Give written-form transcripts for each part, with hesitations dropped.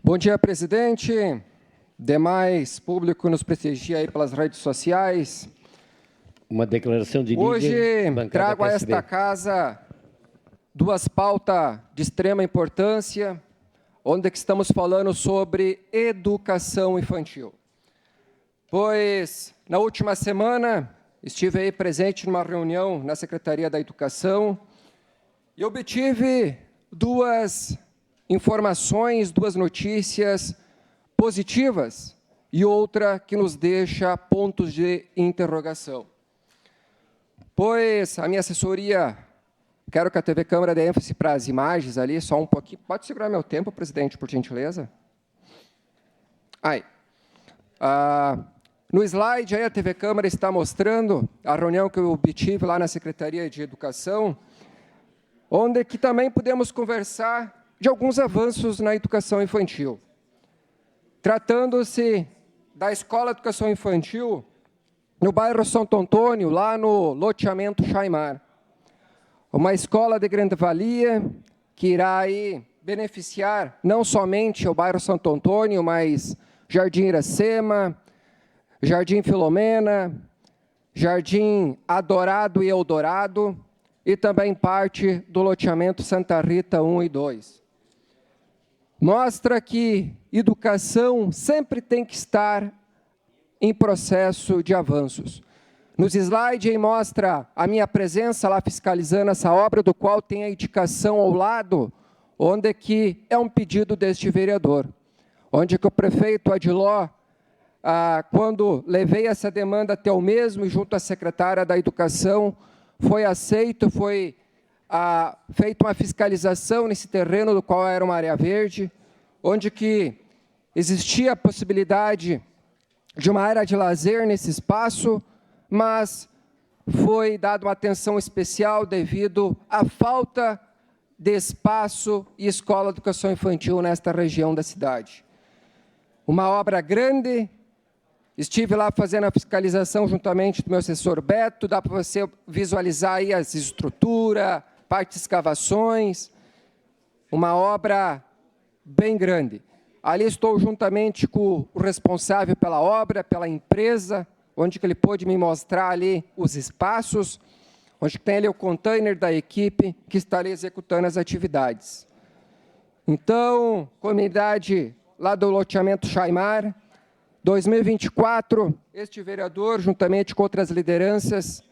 Bom dia, presidente. Demais público nos prestigia aí pelas redes sociais. Uma declaração de líder. Hoje trago a esta casa duas pautas de extrema importância, onde estamos falando sobre educação infantil. Pois, na última semana, estive aí presente numa reunião na Secretaria da Educação e obtive duas informações, duas notícias positivas e outra que nos deixa pontos de interrogação. Pois a minha assessoria, quero que a TV Câmara dê ênfase para as imagens ali, só um pouquinho. Pode segurar meu tempo, presidente, por gentileza? Aí. No slide, aí a TV Câmara está mostrando a reunião que eu obtive lá na Secretaria de Educação, onde que também podemos conversar de alguns avanços na educação infantil. Tratando-se da Escola de Educação Infantil, no bairro Santo Antônio, lá no loteamento Chaimar. Uma escola de grande valia, que irá aí beneficiar não somente o bairro Santo Antônio, mas Jardim Iracema, Jardim Filomena, Jardim Adorado e Eldorado, e também parte do loteamento Santa Rita 1 e 2. Mostra que educação sempre tem que estar em processo de avanços. Nos slides aí mostra a minha presença lá fiscalizando essa obra, do qual tem a indicação ao lado, onde que é um pedido deste vereador, onde que o prefeito Adiló, quando levei essa demanda até o mesmo, junto à secretária da Educação, foi aceito, foi feita uma fiscalização nesse terreno, do qual era uma área verde, onde que existia a possibilidade de uma área de lazer nesse espaço, mas foi dada uma atenção especial devido à falta de espaço e escola de educação infantil nesta região da cidade. Uma obra grande, estive lá fazendo a fiscalização juntamente do meu assessor Beto, dá para você visualizar aí as estruturas, parte de escavações, uma obra bem grande. Ali estou juntamente com o responsável pela obra, pela empresa, onde que ele pôde me mostrar ali os espaços, onde tem ali o container da equipe que está ali executando as atividades. Então, comunidade lá do loteamento Chaimar, 2024, este vereador, juntamente com outras lideranças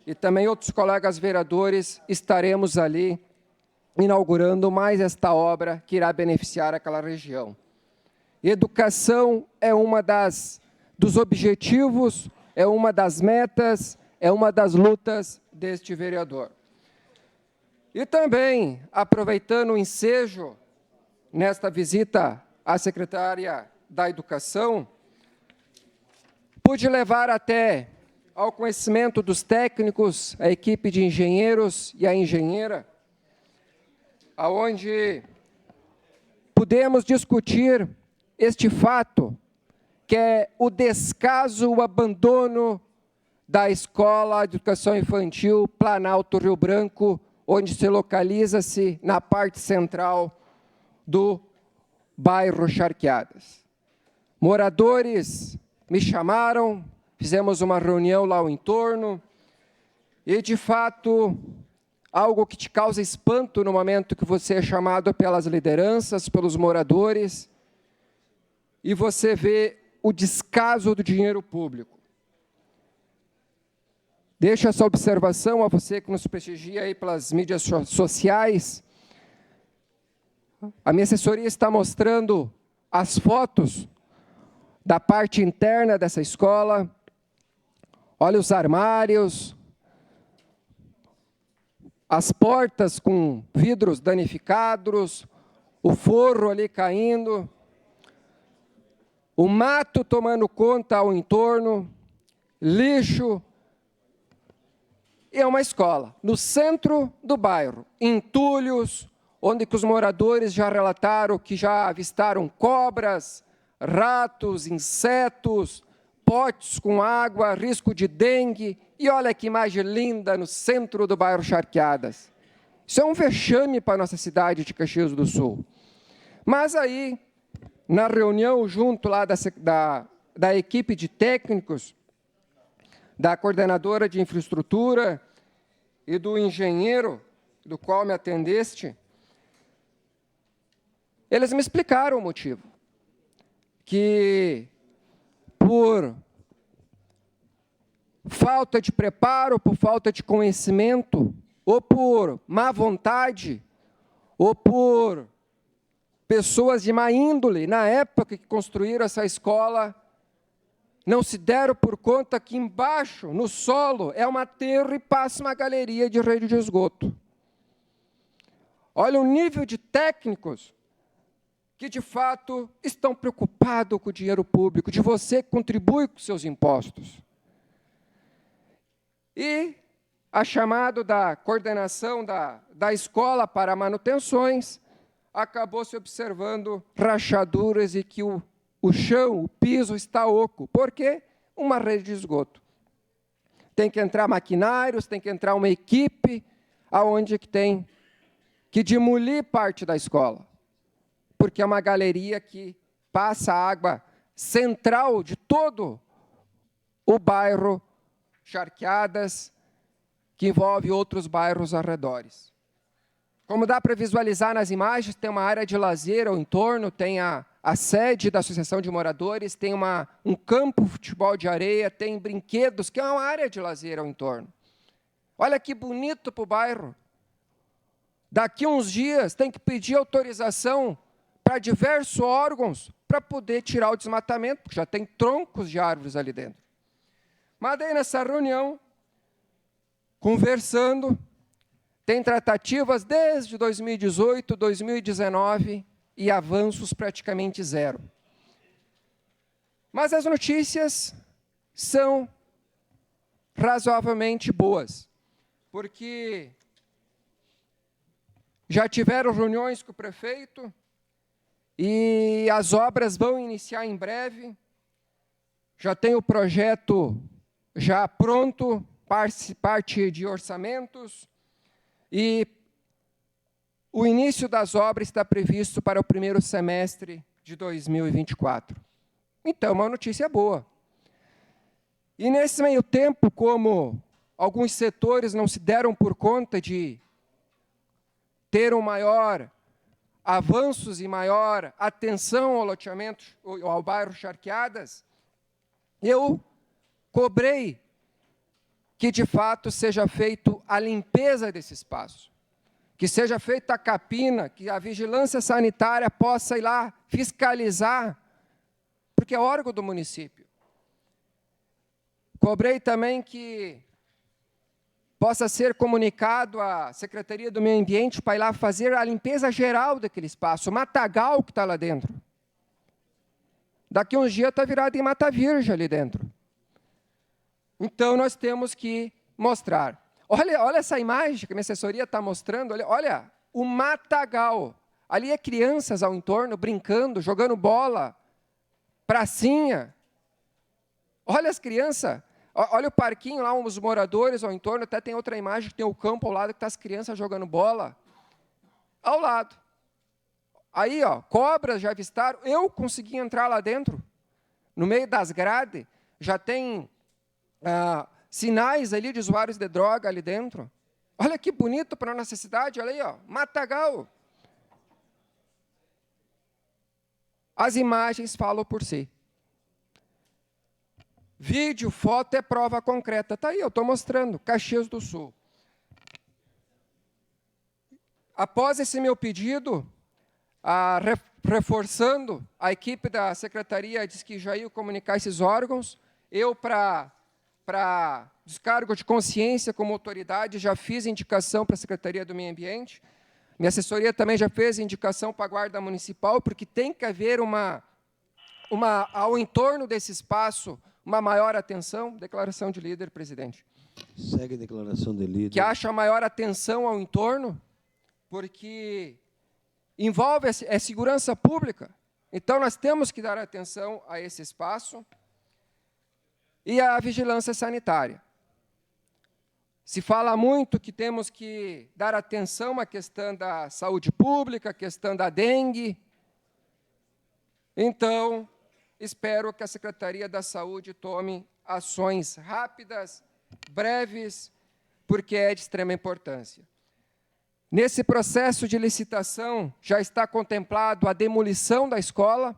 e também outros colegas vereadores, estaremos ali inaugurando mais esta obra que irá beneficiar aquela região. Educação é uma dos objetivos, é uma das metas, é uma das lutas deste vereador. E também, aproveitando o ensejo, nesta visita à secretária da Educação, pude levar até ao conhecimento dos técnicos, a equipe de engenheiros e a engenheira, aonde pudemos discutir este fato, que é o descaso, o abandono da Escola de Educação Infantil Planalto Rio Branco, onde se localiza-se na parte central do bairro Charqueadas. Moradores me chamaram, fizemos uma reunião lá ao entorno, e, de fato, algo que te causa espanto no momento que você é chamado pelas lideranças, pelos moradores, e você vê o descaso do dinheiro público. Deixo essa observação a você que nos prestigia aí pelas mídias sociais. A minha assessoria está mostrando as fotos da parte interna dessa escola. Olha os armários, as portas com vidros danificados, o forro ali caindo, o mato tomando conta ao entorno, lixo. E é uma escola no centro do bairro, entulhos, onde que os moradores já relataram que já avistaram cobras, ratos, insetos, potes com água, risco de dengue. E olha que imagem linda no centro do bairro Charqueadas. Isso é um vexame para a nossa cidade de Caxias do Sul. Mas aí na reunião junto lá da equipe de técnicos, da coordenadora de infraestrutura e do engenheiro, do qual me atendeste, eles me explicaram o motivo. Que por falta de preparo, por falta de conhecimento, ou por má vontade, ou por pessoas de má índole, na época que construíram essa escola, não se deram por conta que embaixo, no solo, é um aterro e passa uma galeria de rede de esgoto. Olha o nível de técnicos que, de fato, estão preocupados com o dinheiro público, de você que contribui com seus impostos. E a chamado da coordenação da escola para manutenções, acabou se observando rachaduras e que o chão, o piso está oco. Por quê? Uma rede de esgoto. Tem que entrar maquinários, tem que entrar uma equipe, aonde que tem que demolir parte da escola, porque é uma galeria que passa a água central de todo o bairro Charqueadas, que envolve outros bairros arredores. Como dá para visualizar nas imagens, tem uma área de lazer ao entorno, tem a sede da Associação de Moradores, tem um campo de futebol de areia, tem brinquedos, que é uma área de lazer ao entorno. Olha que bonito para o bairro. Daqui uns dias tem que pedir autorização para diversos órgãos para poder tirar o desmatamento, porque já tem troncos de árvores ali dentro. Mas daí, nessa reunião, conversando, tem tratativas desde 2018, 2019 e avanços praticamente zero. Mas as notícias são razoavelmente boas, porque já tiveram reuniões com o prefeito e as obras vão iniciar em breve. Já tem o projeto já pronto, parte de orçamentos, e o início das obras está previsto para o primeiro semestre de 2024. Então, uma notícia boa. E, nesse meio tempo, como alguns setores não se deram por conta de ter um maior avanços e maior atenção ao loteamento, ao bairro Charqueadas, eu cobrei que, de fato, seja feita a limpeza desse espaço, que seja feita a capina, que a vigilância sanitária possa ir lá fiscalizar, porque é órgão do município. Cobrei também que possa ser comunicado à Secretaria do Meio Ambiente para ir lá fazer a limpeza geral daquele espaço, o matagal que está lá dentro. Daqui uns dias está virado em mata virgem ali dentro. Então, nós temos que mostrar. Olha essa imagem que a minha assessoria está mostrando. Olha o matagal. Ali é crianças ao entorno, brincando, jogando bola, pracinha. Olha as crianças. Olha o parquinho lá, os moradores ao entorno. Até tem outra imagem que tem o campo ao lado, que está as crianças jogando bola. Ao lado. Aí, ó, cobras já avistaram. Eu consegui entrar lá dentro, no meio das grades. Já tem sinais ali de usuários de droga ali dentro. Olha que bonito para a nossa cidade. Olha aí, ó, matagal. As imagens falam por si. Vídeo, foto é prova concreta. Está aí, eu estou mostrando, Caxias do Sul. Após esse meu pedido, reforçando, a equipe da secretaria disse que já ia comunicar esses órgãos. Eu, para descargo de consciência como autoridade, já fiz indicação para a Secretaria do Meio Ambiente. Minha assessoria também já fez indicação para a Guarda Municipal, porque tem que haver ao entorno desse espaço, uma maior atenção. Declaração de líder, presidente. Segue a declaração de líder. Que acha maior atenção ao entorno, porque envolve segurança pública. Então, nós temos que dar atenção a esse espaço e a vigilância sanitária. Se fala muito que temos que dar atenção à questão da saúde pública, à questão da dengue. Então, espero que a Secretaria da Saúde tome ações rápidas, breves, porque é de extrema importância. Nesse processo de licitação, já está contemplado a demolição da escola.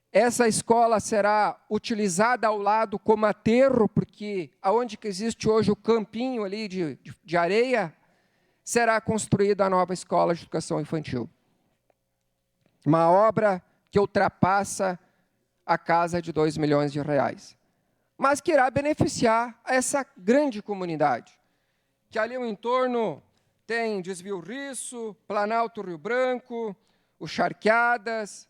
Essa escola será utilizada ao lado como aterro, porque aonde que existe hoje o campinho ali de areia, será construída a nova escola de educação infantil. Uma obra que ultrapassa a casa de R$2 milhões, mas que irá beneficiar essa grande comunidade, que ali no entorno tem Desvio Risso, Planalto Rio Branco, o Charqueadas,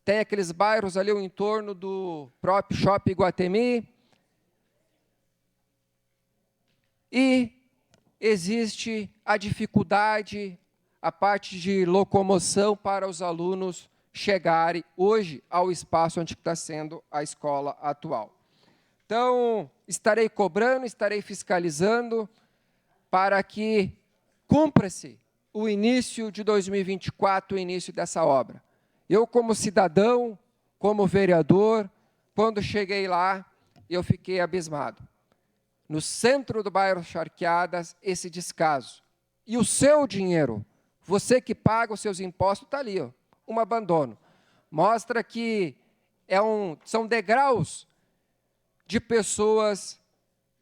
tem aqueles bairros ali no entorno do próprio Shopping Iguatemi, e existe a dificuldade, a parte de locomoção para os alunos chegarem hoje ao espaço onde está sendo a escola atual. Então, estarei cobrando, estarei fiscalizando para que cumpra-se o início de 2024, o início dessa obra. Eu, como cidadão, como vereador, quando cheguei lá, eu fiquei abismado. No centro do bairro Charqueadas, esse descaso. E o seu dinheiro, você que paga os seus impostos, está ali, ó, um abandono. Mostra que são degraus de pessoas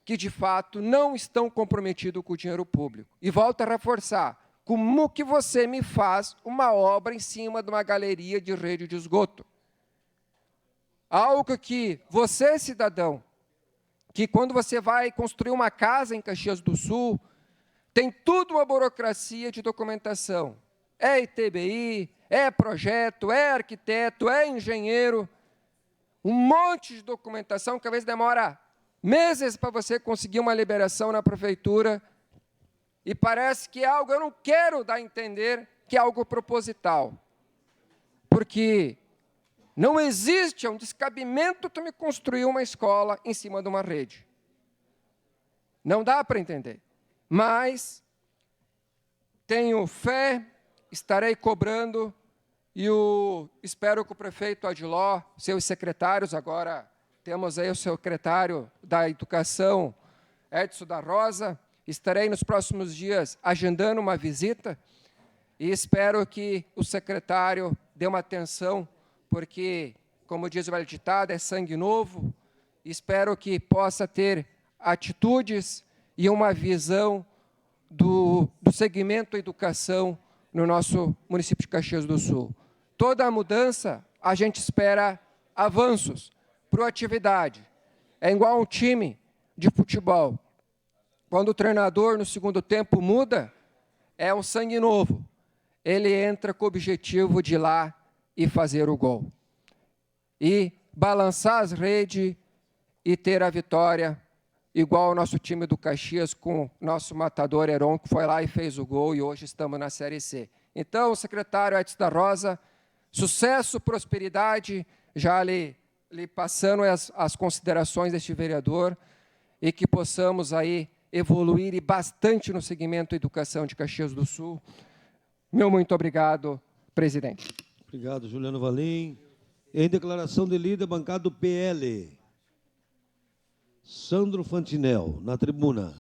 que, de fato, não estão comprometidos com o dinheiro público. E volto a reforçar, como que você me faz uma obra em cima de uma galeria de rede de esgoto? Algo que você, cidadão, que quando você vai construir uma casa em Caxias do Sul, tem tudo uma burocracia de documentação. É ITBI, é projeto, é arquiteto, é engenheiro, um monte de documentação que às vezes demora meses para você conseguir uma liberação na prefeitura, e parece que é algo, eu não quero dar a entender que é algo proposital, porque não existe um descabimento tu me construir uma escola em cima de uma rede. Não dá para entender. Mas tenho fé, estarei cobrando, e espero que o prefeito Adiló, seus secretários, agora temos aí o secretário da Educação, Edson da Rosa, estarei nos próximos dias agendando uma visita, e espero que o secretário dê uma atenção, porque, como diz o velho ditado, é sangue novo. Espero que possa ter atitudes e uma visão do segmento educação no nosso município de Caxias do Sul. Toda a mudança, a gente espera avanços, proatividade. É igual um time de futebol. Quando o treinador, no segundo tempo, muda, é um sangue novo. Ele entra com o objetivo de ir lá e fazer o gol. E balançar as redes e ter a vitória, igual o nosso time do Caxias, com o nosso matador Heron, que foi lá e fez o gol, e hoje estamos na Série C. Então, secretário Edson da Rosa, sucesso, prosperidade, já lhe passando as considerações deste vereador, e que possamos aí evoluir e bastante no segmento educação de Caxias do Sul. Meu muito obrigado, presidente. Obrigado, Juliano Valim. Em declaração de líder, bancada do PL. Sandro Fantinel, na tribuna.